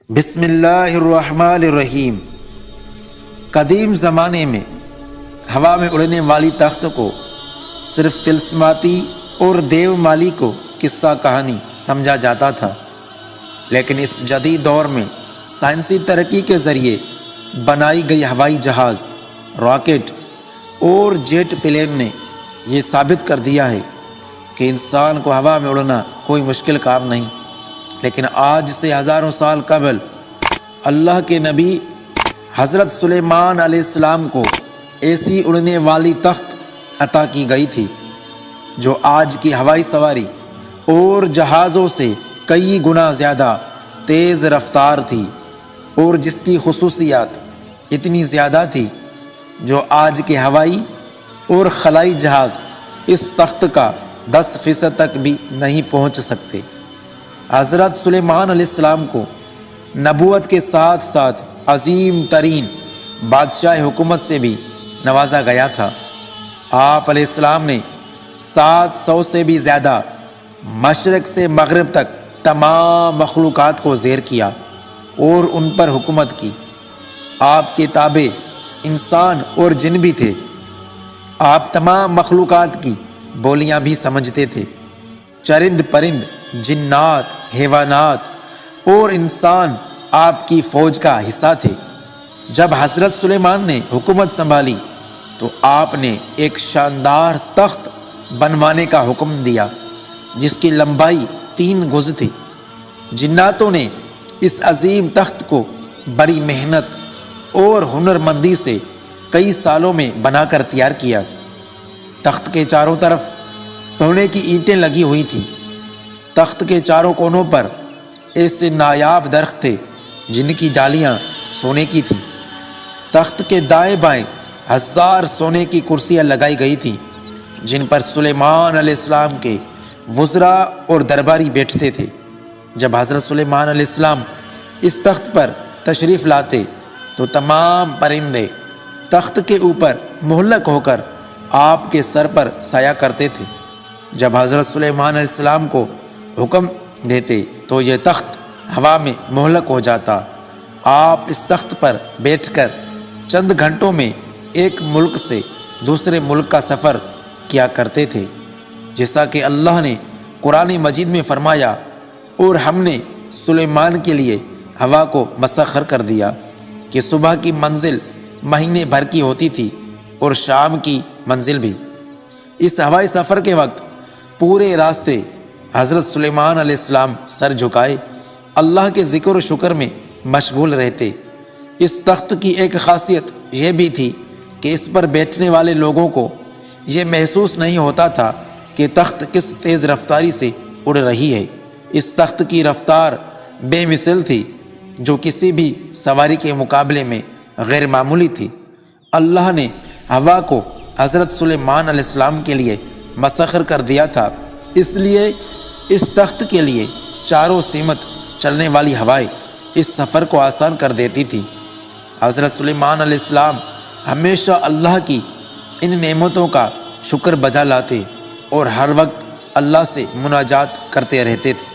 بسم اللہ الرحمن الرحیم۔ قدیم زمانے میں ہوا میں اڑنے والی تخت کو صرف طلسماتی اور دیو مالی کو قصہ کہانی سمجھا جاتا تھا، لیکن اس جدید دور میں سائنسی ترقی کے ذریعے بنائی گئی ہوائی جہاز، راکٹ اور جیٹ پلین نے یہ ثابت کر دیا ہے کہ انسان کو ہوا میں اڑنا کوئی مشکل کام نہیں۔ لیکن آج سے ہزاروں سال قبل اللہ کے نبی حضرت سلیمان علیہ السلام کو ایسی اڑنے والی تخت عطا کی گئی تھی جو آج کی ہوائی سواری اور جہازوں سے کئی گنا زیادہ تیز رفتار تھی، اور جس کی خصوصیات اتنی زیادہ تھی جو آج کے ہوائی اور خلائی جہاز اس تخت کا 10% تک بھی نہیں پہنچ سکتے۔ حضرت سلیمان علیہ السلام کو نبوت کے ساتھ ساتھ عظیم ترین بادشاہ حکومت سے بھی نوازا گیا تھا۔ آپ علیہ السلام نے 700 سے بھی زیادہ مشرق سے مغرب تک تمام مخلوقات کو زیر کیا اور ان پر حکومت کی۔ آپ کے تابع انسان اور جن بھی تھے۔ آپ تمام مخلوقات کی بولیاں بھی سمجھتے تھے۔ چرند پرند، جنات، حیوانات اور انسان آپ کی فوج کا حصہ تھے۔ جب حضرت سلیمان نے حکومت سنبھالی تو آپ نے ایک شاندار تخت بنوانے کا حکم دیا جس کی لمبائی 3 گز تھی۔ جناتوں نے اس عظیم تخت کو بڑی محنت اور ہنرمندی سے کئی سالوں میں بنا کر تیار کیا۔ تخت کے چاروں طرف سونے کی اینٹیں لگی ہوئی تھیں۔ تخت کے چاروں کونوں پر ایسے نایاب درخت تھے جن کی ڈالیاں سونے کی تھیں۔ تخت کے دائیں بائیں 1000 سونے کی کرسیاں لگائی گئی تھیں جن پر سلیمان علیہ السلام کے وزراء اور درباری بیٹھتے تھے۔ جب حضرت سلیمان علیہ السلام اس تخت پر تشریف لاتے تو تمام پرندے تخت کے اوپر معلق ہو کر آپ کے سر پر سایہ کرتے تھے۔ جب حضرت سلیمان علیہ السلام کو حکم دیتے تو یہ تخت ہوا میں معلق ہو جاتا۔ آپ اس تخت پر بیٹھ کر چند گھنٹوں میں ایک ملک سے دوسرے ملک کا سفر کیا کرتے تھے، جیسا کہ اللہ نے قرآن مجید میں فرمایا، اور ہم نے سلیمان کے لیے ہوا کو مسخر کر دیا کہ صبح کی منزل مہینے بھر کی ہوتی تھی اور شام کی منزل بھی۔ اس ہوائی سفر کے وقت پورے راستے حضرت سلیمان علیہ السلام سر جھکائے اللہ کے ذکر و شکر میں مشغول رہتے۔ اس تخت کی ایک خاصیت یہ بھی تھی کہ اس پر بیٹھنے والے لوگوں کو یہ محسوس نہیں ہوتا تھا کہ تخت کس تیز رفتاری سے اڑ رہی ہے۔ اس تخت کی رفتار بے مثل تھی جو کسی بھی سواری کے مقابلے میں غیر معمولی تھی۔ اللہ نے ہوا کو حضرت سلیمان علیہ السلام کے لیے مسخر کر دیا تھا، اس لیے اس تخت کے لیے چاروں سمت چلنے والی ہوائیں اس سفر کو آسان کر دیتی تھی۔ حضرت سلیمان علیہ السلام ہمیشہ اللہ کی ان نعمتوں کا شکر بجا لاتے اور ہر وقت اللہ سے مناجات کرتے رہتے تھے۔